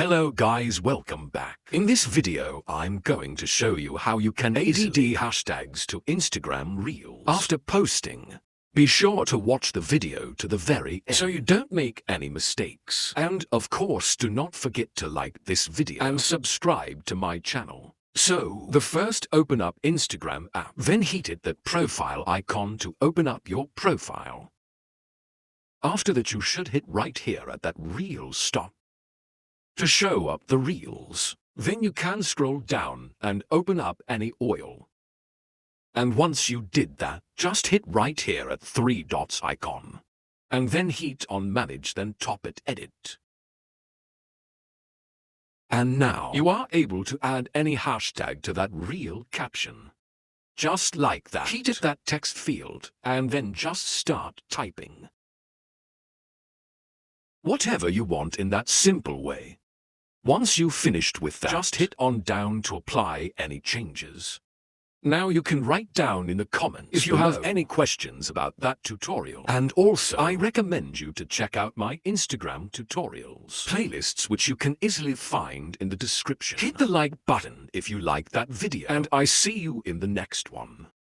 Hello guys, welcome back. In this video, I'm going to show you how you can add hashtags to Instagram Reels after posting. Be sure to watch the video to the very end so you don't make any mistakes. And of course, do not forget to like this video and subscribe to my channel. So, first open up Instagram app, then hit that profile icon to open up your profile. After that, you should hit right here at that reel stop to show up the reels. Then you can scroll down and open up any oil. And once you did that, just hit right here at 3 dots icon. And then hit on manage, then top it edit. And now you are able to add any hashtag to that reel caption. Just like that. Hit at that text field and then just start typing whatever you want in that simple way. Once you've finished with that, just hit on down to apply any changes. Now you can write down in the comments if you have any questions about that tutorial. And also, I recommend you to check out my Instagram tutorials playlists, which you can easily find in the description. Hit the like button if you like that video, and I see you in the next one.